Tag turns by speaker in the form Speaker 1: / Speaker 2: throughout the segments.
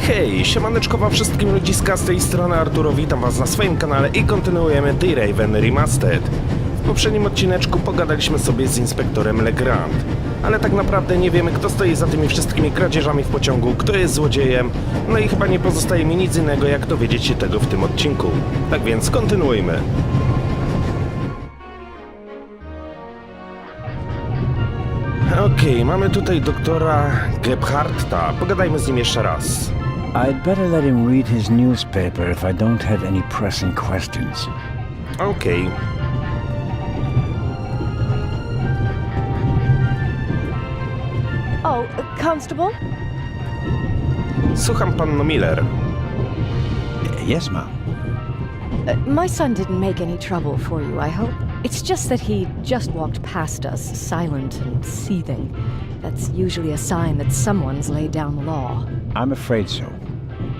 Speaker 1: Hej, siemaneczko wam wszystkim ludziska, z tej strony Arturo, witam was na swoim kanale i kontynuujemy The Raven Remastered. W poprzednim odcineczku pogadaliśmy sobie z inspektorem Legrand, ale tak naprawdę nie wiemy, kto stoi za tymi wszystkimi kradzieżami w pociągu, kto jest złodziejem, no i chyba nie pozostaje mi nic innego, jak dowiedzieć się tego w tym odcinku. Tak więc kontynuujmy. Okej, mamy tutaj doktora Gebhardta. Pogadajmy z nim jeszcze raz.
Speaker 2: I'd better let him read his newspaper if I don't have any pressing questions.
Speaker 1: Okej.
Speaker 3: Oh, Constable?
Speaker 1: Słucham, panno Miller.
Speaker 2: Yes, ma'am.
Speaker 3: My son didn't make any trouble for you, I hope. It's just that he just walked past us, silent and seething. That's usually a sign that someone's laid down the law.
Speaker 2: I'm afraid so.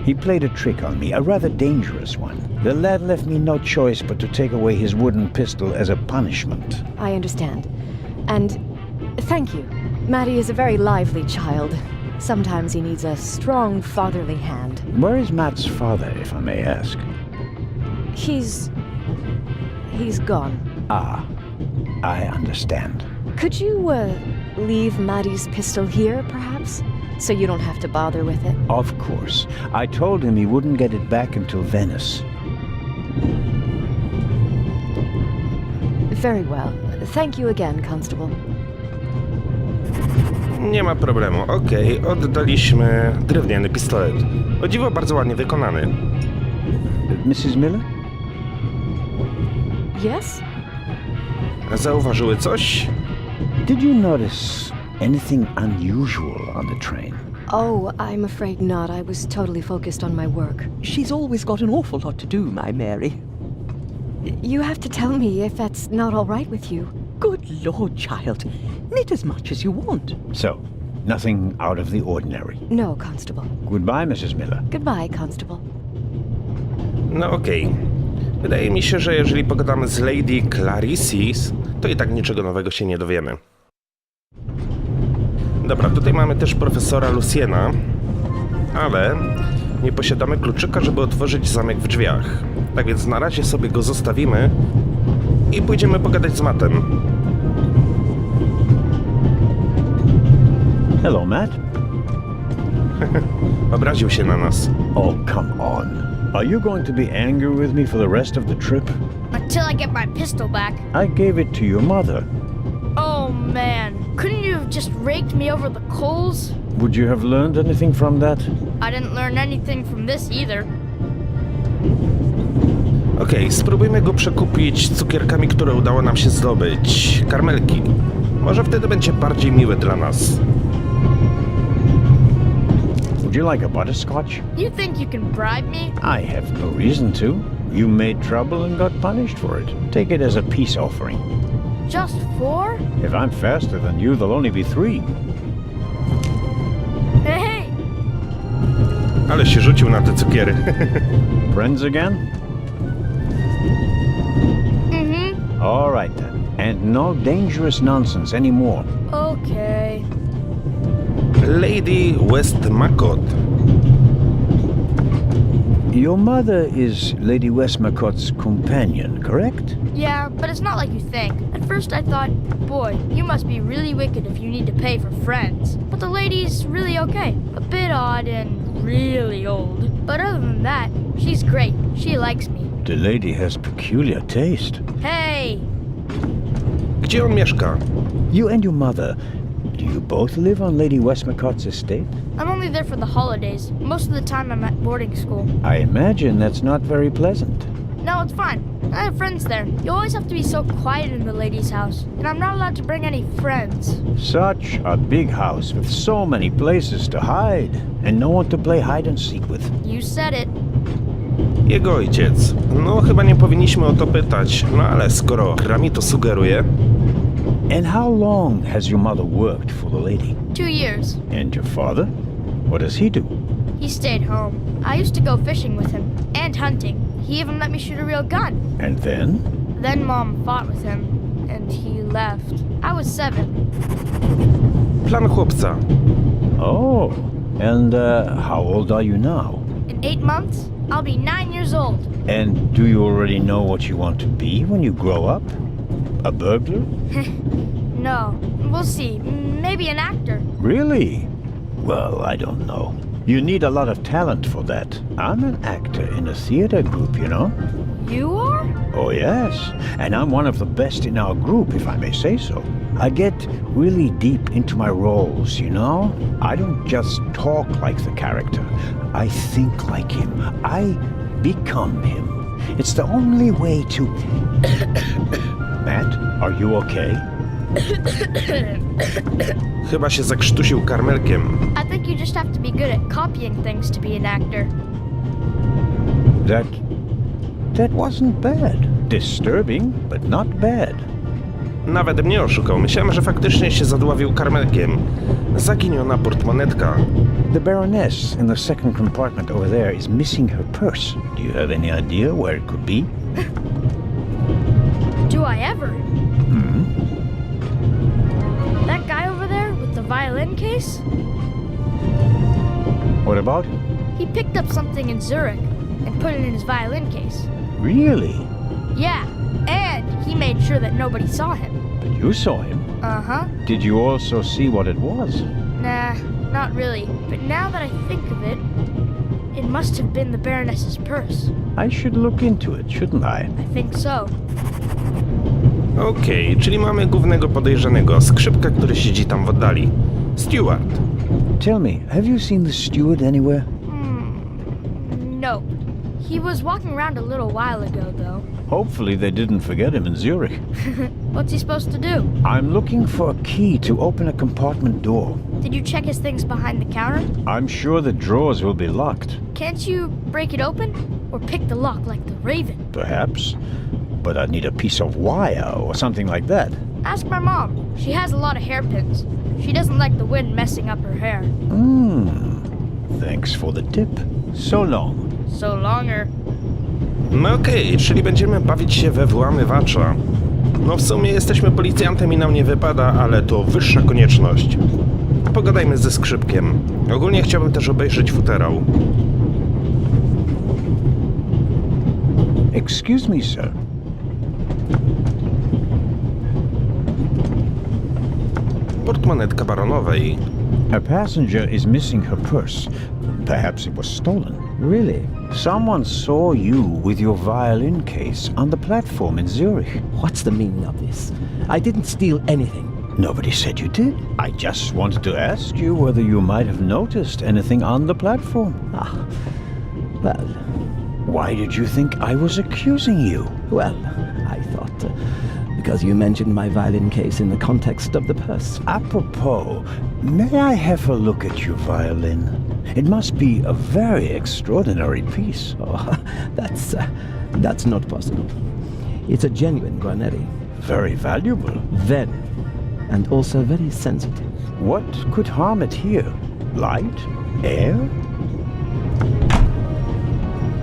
Speaker 2: He played a trick on me, a rather dangerous one. The lad left me no choice but to take away his wooden pistol as a punishment.
Speaker 3: I understand. And thank you. Maddie is a very lively child. Sometimes he needs a strong fatherly hand.
Speaker 2: Where is Matt's father, if I may ask?
Speaker 3: He's gone.
Speaker 2: Ah, I understand.
Speaker 3: Could you, leave Maddie's pistol here, perhaps? So you don't have to bother with it?
Speaker 2: Of course. I told him he wouldn't get it back until Venice.
Speaker 3: Very well. Thank you again, Constable.
Speaker 1: Nie ma problemu. Okej, oddaliśmy drewniany pistolet. O dziwo bardzo ładnie wykonany.
Speaker 2: Mrs. Miller?
Speaker 3: Yes?
Speaker 1: Zauważyły coś?
Speaker 2: Did you notice anything unusual on the train?
Speaker 3: Oh, I'm afraid not. I was totally focused on my work.
Speaker 4: She's always got an awful lot to do, my Mary.
Speaker 3: You have to tell me if that's not all right with you.
Speaker 4: Good Lord, child. Knit as much as you want.
Speaker 2: So, nothing out of the ordinary.
Speaker 3: No, Constable.
Speaker 2: Goodbye, Mrs. Miller.
Speaker 3: Goodbye, Constable.
Speaker 1: No okej. Wydaje mi się, że jeżeli pogadamy z Lady Clarice, to i tak niczego nowego się nie dowiemy. Dobra, tutaj mamy też profesora Luciena, ale nie posiadamy kluczyka, żeby otworzyć zamek w drzwiach. Tak więc na razie sobie go zostawimy i pójdziemy pogadać z Mattem.
Speaker 2: Hello, Matt.
Speaker 1: Obraził się na nas.
Speaker 2: Oh, come on. Are you going to be angry with me for the rest of the trip?
Speaker 5: Until I get my pistol back.
Speaker 2: I gave it to your mother.
Speaker 5: Oh man, couldn't you have just raked me over the coals?
Speaker 2: Would you have learned anything from that?
Speaker 5: I didn't learn anything from this either.
Speaker 1: Okej, spróbujmy go przekupić cukierkami, które udało nam się zdobyć. Karmelki. Może wtedy będzie bardziej miły dla nas.
Speaker 2: Would you like a butterscotch?
Speaker 5: You think you can bribe me?
Speaker 2: I have no reason to. You made trouble and got punished for it. Take it as a peace offering.
Speaker 5: Just 4?
Speaker 2: If I'm faster than you, there'll only be 3.
Speaker 5: Hey!
Speaker 1: Ale się rzucił na te cukiery.
Speaker 2: Friends again?
Speaker 5: Mm-hmm.
Speaker 2: All right then. And no dangerous nonsense anymore.
Speaker 5: Okay.
Speaker 1: Lady Westmacott.
Speaker 2: Your mother is Lady Westmacott's companion, correct?
Speaker 5: Yeah, but it's not like you think. At first I thought, boy, you must be really wicked if you need to pay for friends. But the lady's really okay. A bit odd and really old. But other than that, she's great. She likes me.
Speaker 2: The lady has peculiar taste.
Speaker 5: Hey!
Speaker 1: Gdzie on mieszka?
Speaker 2: You and your mother, do you both live on Lady Westmacott's estate?
Speaker 5: I'm only there for the holidays. Most of the time I'm at boarding school.
Speaker 2: I imagine that's not very pleasant.
Speaker 5: No, it's fine. I have friends there. You always have to be so quiet in the lady's house, and I'm not allowed to bring any friends.
Speaker 2: Such a big house with so many places to hide, and no one to play hide and seek with.
Speaker 5: You said it.
Speaker 1: Jego ojciec. No chyba nie powinniśmy o to pytać, no ale skoro gra mi to sugeruje.
Speaker 2: And how long has your mother worked for the lady?
Speaker 5: 2 years.
Speaker 2: And your father? What does he do?
Speaker 5: He stayed home. I used to go fishing with him, and hunting. He even let me shoot a real gun.
Speaker 2: And then?
Speaker 5: Then Mom fought with him, and he left. I was 7.
Speaker 1: Plan chłopca.
Speaker 2: Oh, And how old are you now?
Speaker 5: In 8 months, I'll be 9 years old.
Speaker 2: And do you already know what you want to be when you grow up? A burglar?
Speaker 5: No, we'll see. Maybe an actor.
Speaker 2: Really? Well, I don't know. You need a lot of talent for that. I'm an actor in a theater group, you know?
Speaker 5: You are?
Speaker 2: Oh, yes. And I'm one of the best in our group, if I may say so. I get really deep into my roles, you know? I don't just talk like the character. I think like him. I become him. It's the only way to... Matt, are you okay?
Speaker 1: Chyba się zakrztusił karmelkiem.
Speaker 5: I think you just have to be good at copying things to be an actor.
Speaker 2: That wasn't bad. Disturbing, but not bad.
Speaker 1: Nawet mnie oszukał. Myślałem, że faktycznie się zadławił karmelkiem. Zaginiona portmonetka.
Speaker 2: The Baroness in the second compartment over there is missing her purse. Do you have any idea where it could be?
Speaker 5: Do I ever? That guy over there with the violin case?
Speaker 2: What about him?
Speaker 5: He picked up something in Zurich and put it in his violin case.
Speaker 2: Really?
Speaker 5: Yeah, and he made sure that nobody saw him.
Speaker 2: But you saw him.
Speaker 5: Uh-huh.
Speaker 2: Did you also see what it was?
Speaker 5: Nah, not really. But now that I think of it, it must have been the Baroness's purse.
Speaker 2: I should look into it, shouldn't I?
Speaker 5: I think so.
Speaker 1: Okej, czyli mamy głównego podejrzanego, skrzypka, który siedzi tam w oddali. Steward.
Speaker 2: Tell me, have you seen the steward anywhere?
Speaker 5: No. He was walking around a little while ago, though.
Speaker 2: Hopefully they didn't forget him in Zurich.
Speaker 5: What's he supposed to do?
Speaker 2: I'm looking for a key to open a compartment door.
Speaker 5: Did you check his things behind the counter?
Speaker 2: I'm sure the drawers will be locked.
Speaker 5: Can't you break it open? Or pick the lock like the Raven?
Speaker 2: Perhaps. But I'd need a piece of wire or something like that.
Speaker 5: Ask my mom. She has a lot of hairpins. She doesn't like the wind messing up her hair.
Speaker 2: Thanks for the tip. So long.
Speaker 5: So longer.
Speaker 1: No okej, czyli będziemy bawić się we włamywacza. No w sumie jesteśmy policjantem i nam nie wypada, ale to wyższa konieczność. Pogadajmy ze skrzypkiem. Ogólnie chciałbym też obejrzeć futerał.
Speaker 2: Excuse me, sir.
Speaker 1: Portmonetka baronowej.
Speaker 2: A passenger is missing her purse. Perhaps it was stolen.
Speaker 6: Really?
Speaker 2: Someone saw you with your violin case on the platform in Zurich.
Speaker 6: What's the meaning of this? I didn't steal anything.
Speaker 2: Nobody said you did. I just wanted to ask you whether you might have noticed anything on the platform.
Speaker 6: Well,
Speaker 2: Why did you think I was accusing you?
Speaker 6: well, I thought because you mentioned my violin case in the context of the purse.
Speaker 2: Apropos, may I have a look at your violin? It must be a very extraordinary piece.
Speaker 6: Oh, that's not possible. It's a genuine Guarneri.
Speaker 2: Very valuable.
Speaker 6: Very. And also very sensitive.
Speaker 2: What could harm it here? Light? Air?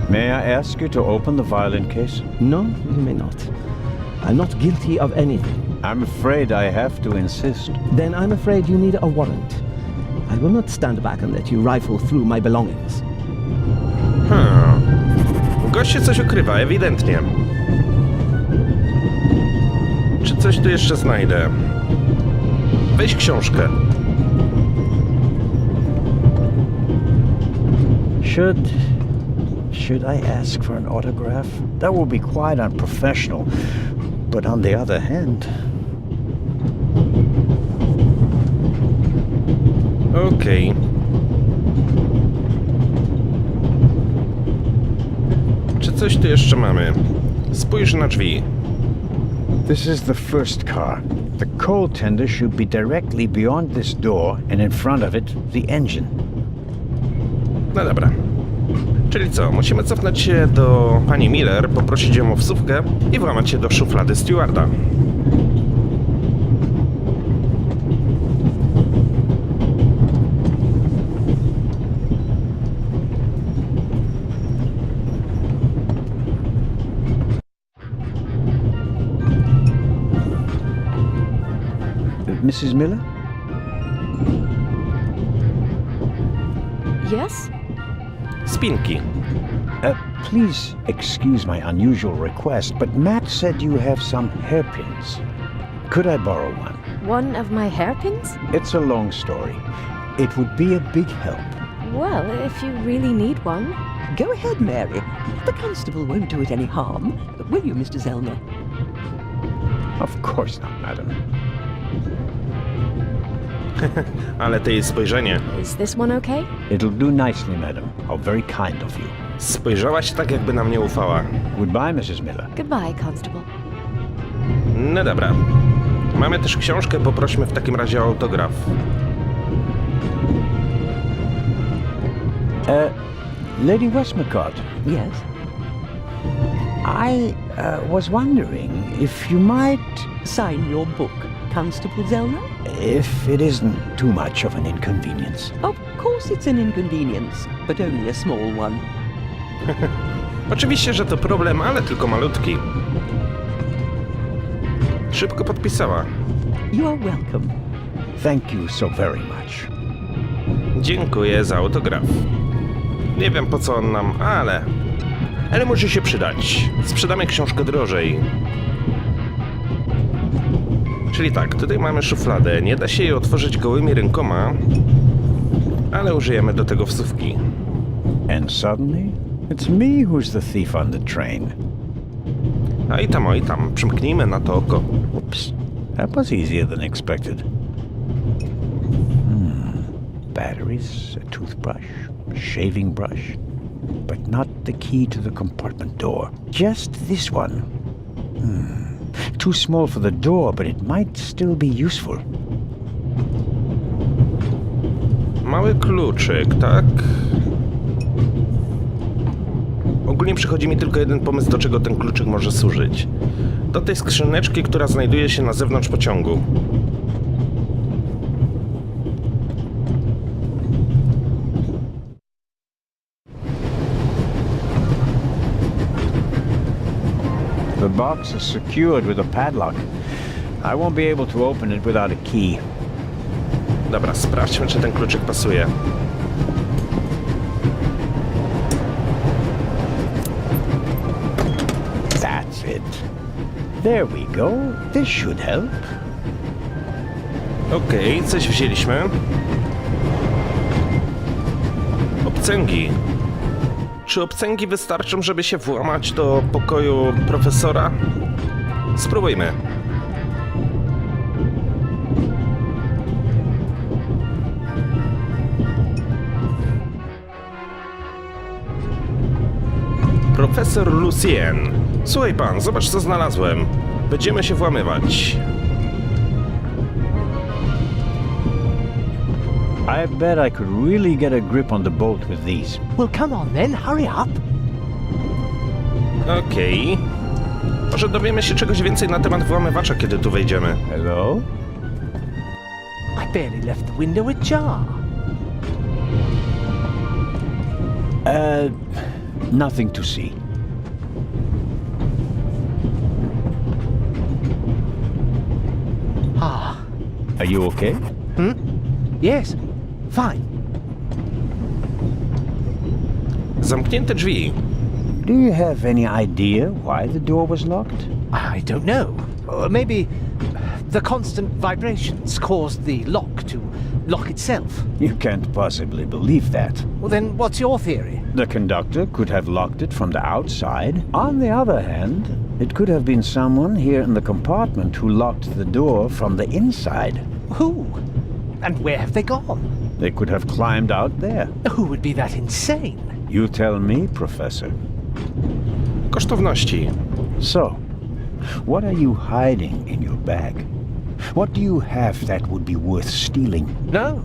Speaker 2: May I ask you to open the violin case?
Speaker 6: No, you may not. I'm not guilty of anything.
Speaker 2: I'm afraid I have to insist.
Speaker 6: Then I'm afraid you need a warrant. I will not stand back and let you rifle through my belongings.
Speaker 1: Goście coś ukrywa, ewidentnie. Czy coś tu jeszcze znajdę? Weź książkę.
Speaker 2: Should I ask for an autograph? That would be quite unprofessional. But on the other hand...
Speaker 1: Okej. Czy coś tu jeszcze mamy? Spójrz na drzwi.
Speaker 2: This is the first car. The coal tender should be directly beyond this door and in front of it, the engine.
Speaker 1: No dobra. Czyli co, musimy cofnąć się do pani Miller, poprosić ją o wsówkę i włamać się do szuflady stewarda.
Speaker 2: Mrs. Miller?
Speaker 3: Yes?
Speaker 1: Spinki.
Speaker 2: Please excuse my unusual request, but Matt said you have some hairpins. Could I borrow one?
Speaker 3: One of my hairpins?
Speaker 2: It's a long story. It would be a big help.
Speaker 3: Well, if you really need one.
Speaker 4: Go ahead, Mary. The constable won't do it any harm. Will you, Mr. Zellner?
Speaker 2: Of course not, madam.
Speaker 1: Ale to jej spojrzenie.
Speaker 3: Is this one okay?
Speaker 2: It'll do nicely, madam. How very kind of you.
Speaker 1: Spojrzałaś tak, jakby nam nie ufała.
Speaker 2: Goodbye, Mrs. Miller.
Speaker 3: Goodbye, Constable.
Speaker 1: No dobra. Mamy też książkę, poprośmy w takim razie o autograf.
Speaker 2: Lady Westmacott,
Speaker 4: Yes?
Speaker 2: I was wondering if you might,
Speaker 4: Sign your book, Constable Zellner?
Speaker 2: if it isn't too much of an inconvenience.
Speaker 4: Of course it's an inconvenience, but only a small one.
Speaker 1: Oczywiście, że to problem, ale tylko malutki. Szybko podpisała.
Speaker 4: You are welcome.
Speaker 2: Thank you so very much.
Speaker 1: Dziękuję za autograf. Nie wiem po co on nam, ale może się przydać. Sprzedamy książkę drożej. Czyli tak, tutaj mamy szufladę. Nie da się jej otworzyć gołymi rękoma, ale użyjemy do tego wsówki.
Speaker 2: And suddenly, it's me who's the thief on the train.
Speaker 1: A i tam, przymknijmy na to oko.
Speaker 2: Oops, that was easier than expected. Batteries, a toothbrush, a shaving brush, but not the key to the compartment door. Just this one. Too small for the door, but it might still be useful.
Speaker 1: Mały kluczyk, tak? Ogólnie przychodzi mi tylko jeden pomysł, do czego ten kluczyk może służyć. Do tej skrzyneczki, która znajduje się na zewnątrz pociągu.
Speaker 2: The box is secured with a padlock. I won't be able to open it without a key.
Speaker 1: Dobra, sprawdźmy, czy ten kluczyk pasuje.
Speaker 2: That's it. There we go. This should help.
Speaker 1: Okej, coś wzięliśmy. Obcęgi. Czy obcęgi wystarczą, żeby się włamać do pokoju profesora? Spróbujmy. Profesor Lucien. Słuchaj pan, zobacz co znalazłem. Będziemy się włamywać.
Speaker 2: I bet I could really get a grip on the bolt with these.
Speaker 7: Well, come on then, hurry up.
Speaker 1: Okej. Może dowiemy się czegoś więcej na temat włamywacza, kiedy tu wejdziemy.
Speaker 2: Hello?
Speaker 7: I barely left the window ajar.
Speaker 2: Nothing to see.
Speaker 7: Ah,
Speaker 2: Are you okay?
Speaker 7: yes, fine.
Speaker 1: Zamknięte drzwi.
Speaker 2: Do you have any idea why the door was locked?
Speaker 7: I don't know. Maybe the constant vibrations caused the lock to lock itself.
Speaker 2: You can't possibly believe that.
Speaker 7: Well, then what's your theory?
Speaker 2: The conductor could have locked it from the outside. On the other hand, it could have been someone here in the compartment who locked the door from the inside.
Speaker 7: Who? And where have they gone?
Speaker 2: They could have climbed out there.
Speaker 7: Who would be that insane?
Speaker 2: You tell me, Professor.
Speaker 1: Kosztowności.
Speaker 2: So, what are you hiding in your bag? What do you have that would be worth stealing?
Speaker 7: No,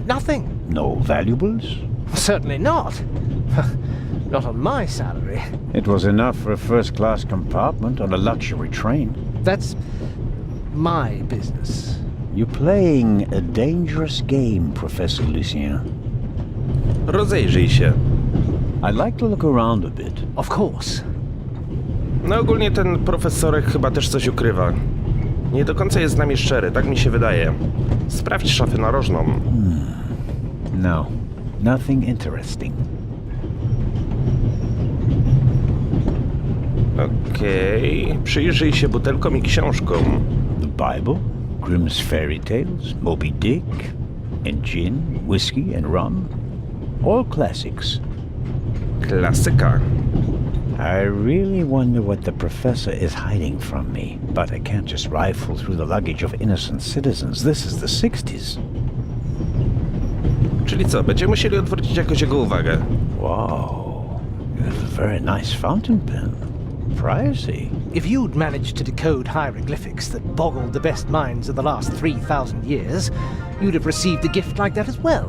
Speaker 7: nothing.
Speaker 2: No valuables?
Speaker 7: Certainly not. Not on my salary.
Speaker 2: It was enough for a first-class compartment on a luxury train.
Speaker 7: That's my business.
Speaker 2: You're playing a dangerous game, Professor Lucien.
Speaker 1: Rozejrzyj się.
Speaker 2: I'd like to look around a bit.
Speaker 7: Of course.
Speaker 1: No ogólnie ten profesorek chyba też coś ukrywa. Nie do końca jest z nami szczery, tak mi się wydaje. Sprawdź szafę narożną.
Speaker 2: No, Nothing interesting.
Speaker 1: Okej, przyjrzyj się butelkom i książkom.
Speaker 2: The Bible, Grimm's Fairy Tales, Moby Dick, and gin, whiskey, and rum. All classics.
Speaker 1: Klasyka.
Speaker 2: I really wonder what the professor is hiding from me, but I can't just rifle through the luggage of innocent citizens. This is the 60s.
Speaker 1: Czyli co, będziemy musieli odwrócić jakoś jego uwagę.
Speaker 2: Wow, that's a very nice fountain pen. Pricey.
Speaker 7: If you'd managed to decode hieroglyphics that boggled the best minds of the last 3,000 years, you'd have received a gift like that as well.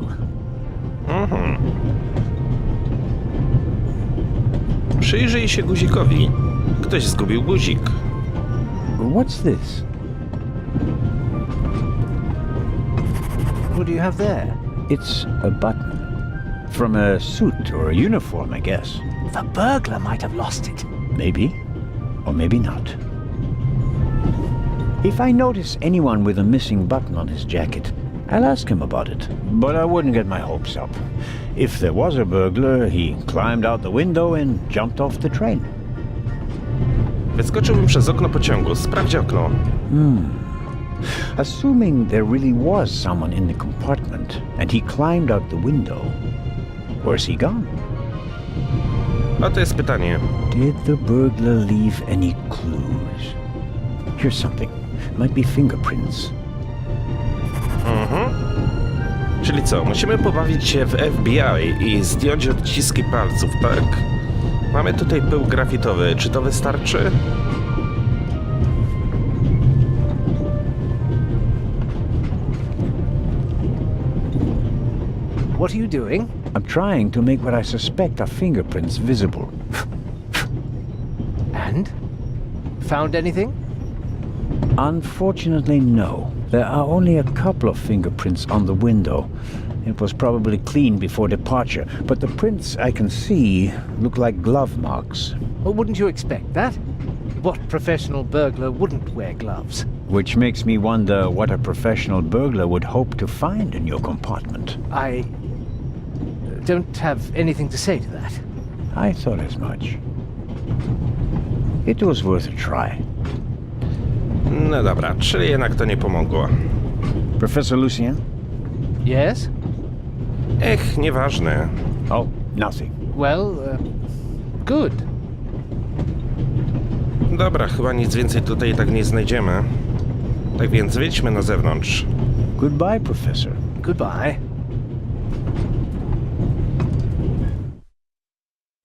Speaker 1: Przyjrzyj się guzikowi. Ktoś zgubił guzik.
Speaker 2: What's this?
Speaker 7: What do you have there?
Speaker 2: It's a button. From a suit or a uniform, I guess.
Speaker 7: The burglar might have lost it.
Speaker 2: Maybe, or maybe not. If I notice anyone with a missing button on his jacket, I'll ask him about it. But I wouldn't get my hopes up. If there was a burglar, he climbed out the window and jumped off the train.
Speaker 1: Wyskoczyłbym przez okno pociągu. Sprawdź okno.
Speaker 2: Assuming there really was someone in the compartment and he climbed out the window, where's he gone?
Speaker 1: A to jest pytanie.
Speaker 2: Did the burglar leave any clues? Here's something. Might be fingerprints.
Speaker 1: Czyli co, musimy pobawić się w FBI i zdjąć odciski palców, tak? Mamy tutaj pył grafitowy. Czy to wystarczy?
Speaker 7: What are you doing?
Speaker 2: I'm trying to make what I suspect are fingerprints visible.
Speaker 7: And? Found anything?
Speaker 2: Unfortunately, no. There are only a couple of fingerprints on the window. It was probably cleaned before departure, but the prints I can see look like glove marks.
Speaker 7: Well, wouldn't you expect that? What professional burglar wouldn't wear gloves?
Speaker 2: Which makes me wonder what a professional burglar would hope to find in your compartment.
Speaker 7: I don't have anything to say to that.
Speaker 2: I thought as much. It was worth a try.
Speaker 1: No dobra, czyli jednak to nie pomogło.
Speaker 2: Professor Lucien?
Speaker 7: Yes?
Speaker 1: Nieważne.
Speaker 2: Oh, nothing.
Speaker 7: Well, good.
Speaker 1: Dobra, chyba nic więcej tutaj tak nie znajdziemy. Tak więc wyjdźmy na zewnątrz.
Speaker 2: Goodbye, Professor.
Speaker 7: Goodbye.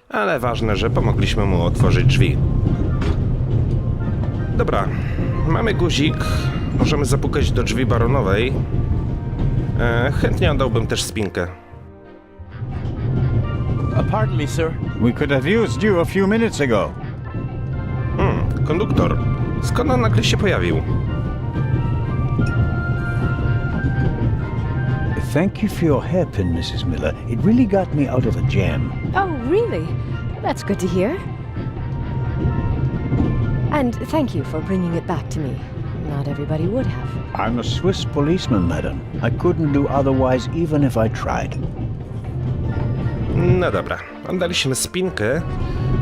Speaker 1: Ale ważne, że pomogliśmy mu otworzyć drzwi. Dobra, mamy guzik. Możemy zapukać do drzwi baronowej. Chętnie oddałbym też spinkę.
Speaker 2: Pardon me, sir. We could have used you a few minutes ago.
Speaker 1: Konduktor. Skąd on nagle się pojawił?
Speaker 2: Thank you for your hairpin, Mrs. Miller. It really got me out of a jam.
Speaker 3: Oh, really? That's good to hear. And thank you for bringing it back to me. Not everybody would have.
Speaker 2: I'm a Swiss policeman, madam. I couldn't do otherwise even if I tried.
Speaker 1: No dobra, oddaliśmy spinkę,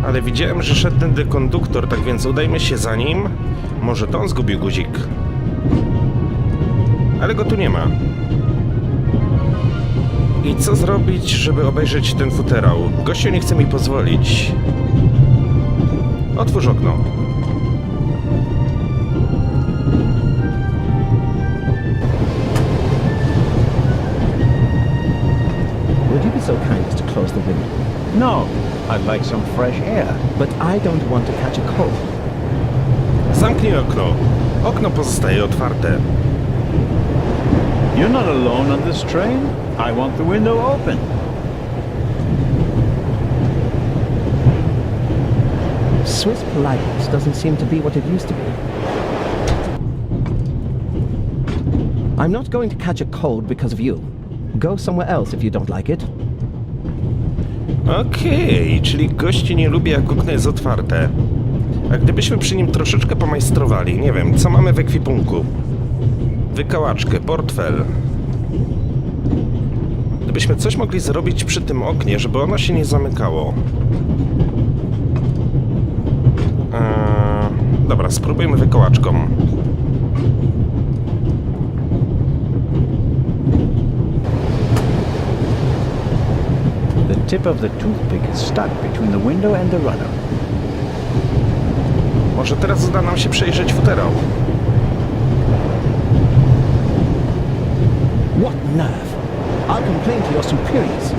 Speaker 1: ale widziałem, że szedł tędy konduktor, tak więc udajmy się za nim. Może to on zgubił guzik. Ale go tu nie ma. I co zrobić, żeby obejrzeć ten futerał? Gościu nie chce mi pozwolić. Otwórz okno.
Speaker 6: Would you be so kind as to close the window?
Speaker 2: No, I'd like some fresh air.
Speaker 6: But I don't want to catch a cold.
Speaker 1: Zamknij okno. Okno pozostaje otwarte.
Speaker 2: You're not alone on this train. I want the window open.
Speaker 6: Swiss politeness doesn't seem to be what it used to be. I'm not going to catch a cold because of you. Go somewhere else if you don't like it.
Speaker 1: Okej, czyli gości nie lubi, jak okno jest otwarte. A gdybyśmy przy nim troszeczkę pomajstrowali, nie wiem, co mamy w ekwipunku? Wykałaczkę, portfel. gdybyśmy coś mogli zrobić przy tym oknie, żeby ono się nie zamykało. Dobra, spróbujmy wykołaczką.
Speaker 2: The tip of the toothpick is stuck between the window and the runner.
Speaker 1: Może teraz uda nam się przejrzeć futerał.
Speaker 6: What nerve! I'll complain to your superiors.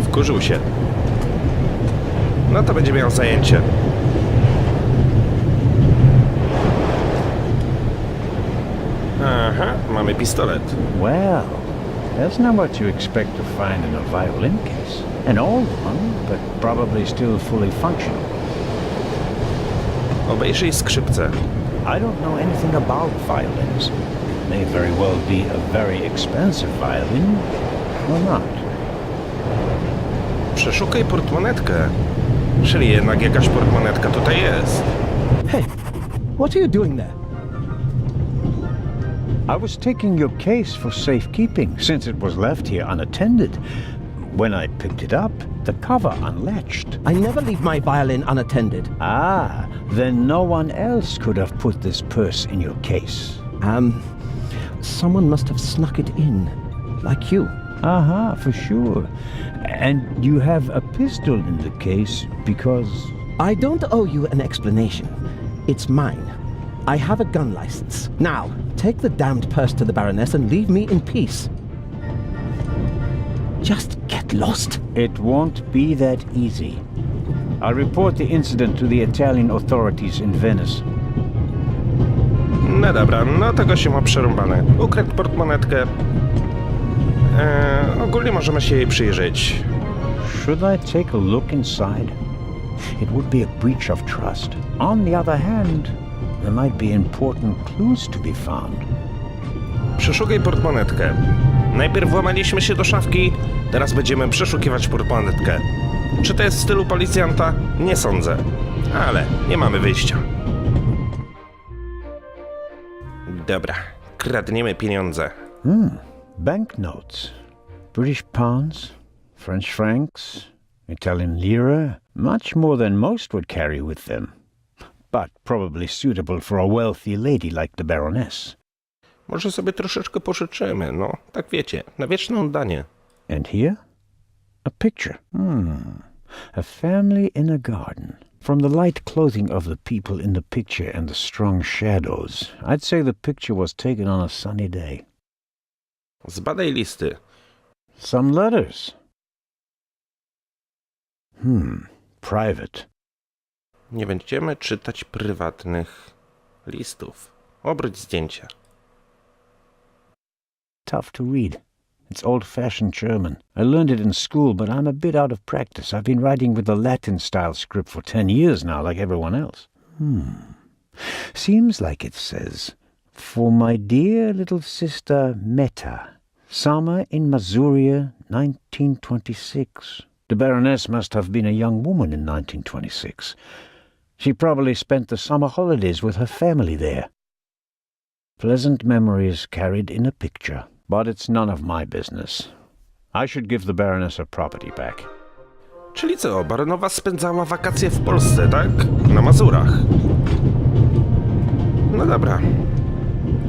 Speaker 1: Wkurzył się. No to będzie miał zajęcie. Aha, mamy pistolet.
Speaker 2: Well, that's not what you expect to find in a violin case. An old one, but probably still fully functional.
Speaker 1: Obejrzyj skrzypce.
Speaker 2: I don't know anything about violins. It may very well be a very expensive violin, or not.
Speaker 1: Przeszukaj portmonetkę. Czyli jednak jakaś portmonetka tutaj jest.
Speaker 6: Hey, what are you doing there?
Speaker 2: I was taking your case for safekeeping, since it was left here unattended. When I picked it up, the cover unlatched.
Speaker 6: I never leave my violin unattended.
Speaker 2: Ah, then no one else could have put this purse in your case.
Speaker 6: Someone must have snuck it in, like you.
Speaker 2: Aha, for sure. And you have a pistol in the case because...
Speaker 6: I don't owe you an explanation. It's mine. I have a gun license. Now, take the damned purse to the Baroness and leave me in peace. Just get lost.
Speaker 2: It won't be that easy. I'll report the incident to the Italian authorities in Venice.
Speaker 1: No dobra, no tego się ma przerąbane. Ukradł portmonetkę. Ogólnie możemy się jej przyjrzeć.
Speaker 2: Should I take a look inside? It would be a breach of trust. On the other hand, there might be important clues to be found.
Speaker 1: Przeszukaj portmonetkę. Najpierw włamaliśmy się do szafki, teraz będziemy przeszukiwać portmonetkę. Czy to jest w stylu policjanta? Nie sądzę. Ale nie mamy wyjścia. Dobra, kradniemy pieniądze.
Speaker 2: Banknotes. British pounds, French francs, Italian lira. Much more than most would carry with them. But probably suitable for a wealthy lady like the Baroness.
Speaker 1: Może sobie troszeczkę pożyczymy, no, tak wiecie, na wieczne oddanie.
Speaker 2: And here? A picture. A family in a garden. From the light clothing of the people in the picture and the strong shadows, I'd say the picture was taken on a sunny day.
Speaker 1: Zbadaj listy.
Speaker 2: Some letters. Private.
Speaker 1: Nie będziemy czytać prywatnych listów. Obróć zdjęcia.
Speaker 2: Tough to read. It's old-fashioned German. I learned it in school, but I'm a bit out of practice. I've been writing with the Latin-style script for 10 years now, like everyone else. Seems like it says, "For my dear little sister Meta, summer in Masuria, 1926. The Baroness must have been a young woman in 1926. She probably spent the summer holidays with her family there. Pleasant memories carried in a picture. But it's none of my business. I should give the Baroness her property back."
Speaker 1: Czyli co, baronowa spędzała wakacje w Polsce, tak? Na Mazurach. No dobra.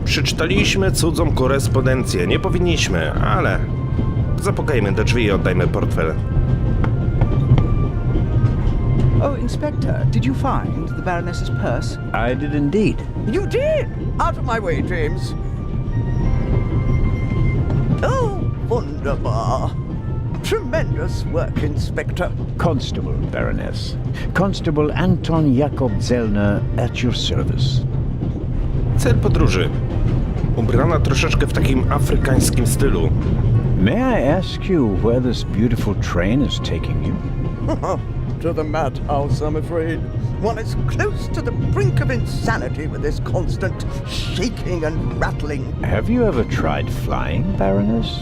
Speaker 1: Przeczytaliśmy cudzą korespondencję. Nie powinniśmy, ale... Zapukajmy do drzwi i oddajmy portfel.
Speaker 8: Oh, Inspector, did you find the Baroness's purse?
Speaker 2: I did indeed.
Speaker 8: You did? Out of my way, James. Oh, wunderbar. Tremendous work, Inspector.
Speaker 2: Constable, Baroness. Constable Anton Jakob Zellner at your service.
Speaker 1: Cel podróży. Ubrana troszeczkę w takim afrykańskim stylu.
Speaker 2: May I ask you where this beautiful train is taking you?
Speaker 8: To the madhouse, I'm afraid. One is close to the brink of insanity with this constant shaking and rattling.
Speaker 2: Have you ever tried flying, Baroness?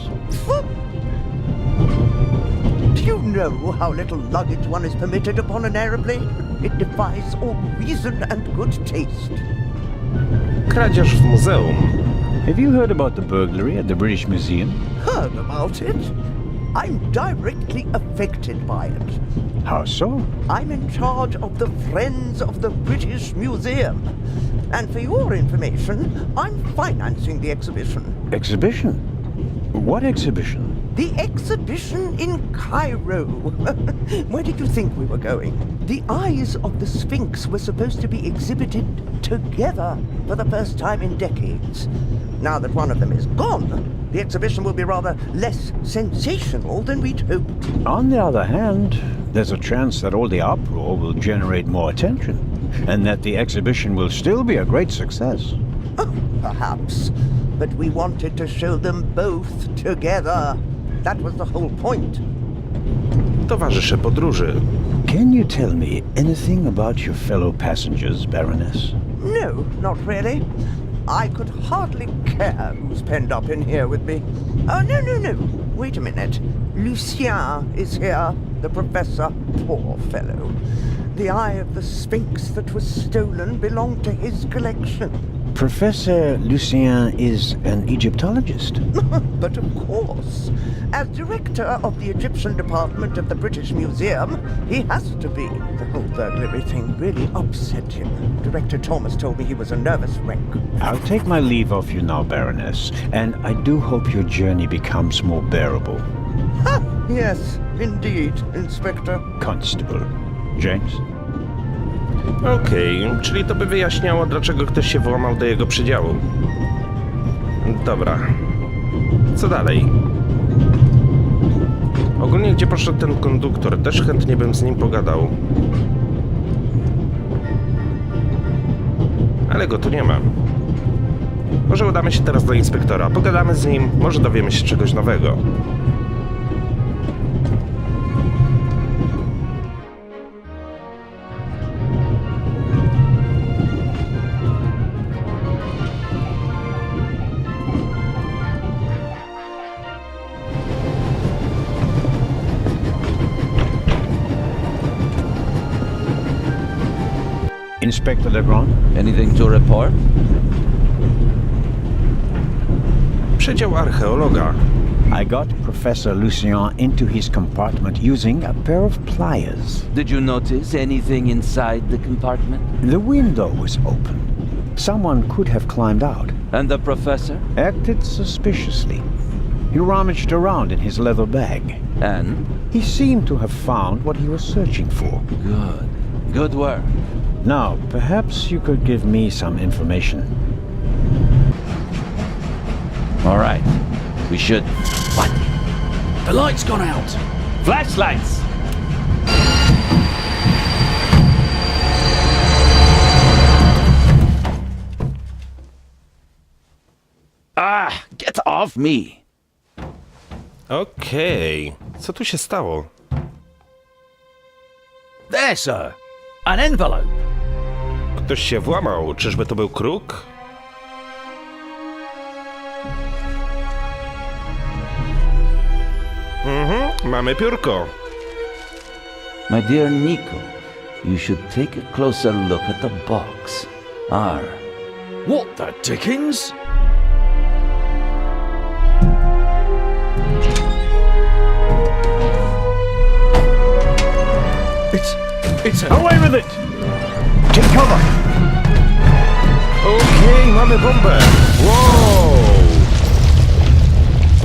Speaker 8: Do you know how little luggage one is permitted upon an aeroplane? It defies all reason and good taste.
Speaker 1: Kradzież w muzeum.
Speaker 2: Have you heard about the burglary at the British Museum?
Speaker 8: Heard about it? I'm directly affected by it.
Speaker 2: How so?
Speaker 8: I'm in charge of the Friends of the British Museum. And for your information, I'm financing the exhibition.
Speaker 2: Exhibition? What exhibition?
Speaker 8: The exhibition in Cairo. Where did you think we were going? The eyes of the Sphinx were supposed to be exhibited together for the first time in decades. Now that one of them is gone, the exhibition will be rather less sensational than we'd hoped.
Speaker 2: On the other hand, there's a chance that all the uproar will generate more attention, and that the exhibition will still be a great success.
Speaker 8: Oh, perhaps. But we wanted to show them both together. That was the whole point.
Speaker 1: Towarzysze podróży.
Speaker 2: Can you tell me anything about your fellow passengers, Baroness?
Speaker 8: No, not really. I could hardly care who's penned up in here with me. Oh, no. Wait a minute. Lucien is here, the professor. Poor fellow. The eye of the Sphinx that was stolen belonged to his collection.
Speaker 2: Professor Lucien is an Egyptologist.
Speaker 8: But of course, as director of the Egyptian department of the British Museum, he has to be. The whole burglary thing really upset him. Director Thomas told me he was a nervous wreck.
Speaker 2: I'll take my leave of you now, Baroness, and I do hope your journey becomes more bearable.
Speaker 8: Ha! Yes, indeed, Inspector.
Speaker 2: Constable. James?
Speaker 1: Okej, czyli to by wyjaśniało, dlaczego ktoś się włamał do jego przydziału. Dobra. Co dalej? Ogólnie gdzie poszedł ten konduktor? Też chętnie bym z nim pogadał. Ale go tu nie ma. Może udamy się teraz do inspektora. Pogadamy z nim, może dowiemy się czegoś nowego.
Speaker 2: Inspector Legrand?
Speaker 9: Anything to report?
Speaker 1: Przedział archeologa.
Speaker 2: I got Professor Lucien into his compartment using a pair of pliers.
Speaker 9: Did you notice anything inside the compartment?
Speaker 2: The window was open. Someone could have climbed out.
Speaker 9: And the professor?
Speaker 2: Acted suspiciously. He rummaged around in his leather bag.
Speaker 9: And?
Speaker 2: He seemed to have found what he was searching for.
Speaker 9: Good. Good work.
Speaker 2: Now, perhaps you could give me some information.
Speaker 9: All right. We should... What? The light's gone out! Flashlights! Ah! Get off me!
Speaker 1: Okej. Co tu się stało?
Speaker 9: There, sir! An envelope!
Speaker 1: Ktoś się włamał. Czyżby to był kruk? Mamy piórko.
Speaker 9: My dear Nico, you should take a closer look at the box. R. What the dickens? It's a...
Speaker 2: Away with it! Take cover!
Speaker 1: Okej, mamy bombę. Wow!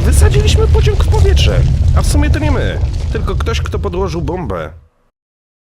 Speaker 1: Wysadziliśmy pociąg w powietrze. A w sumie to nie my, tylko ktoś, kto podłożył bombę.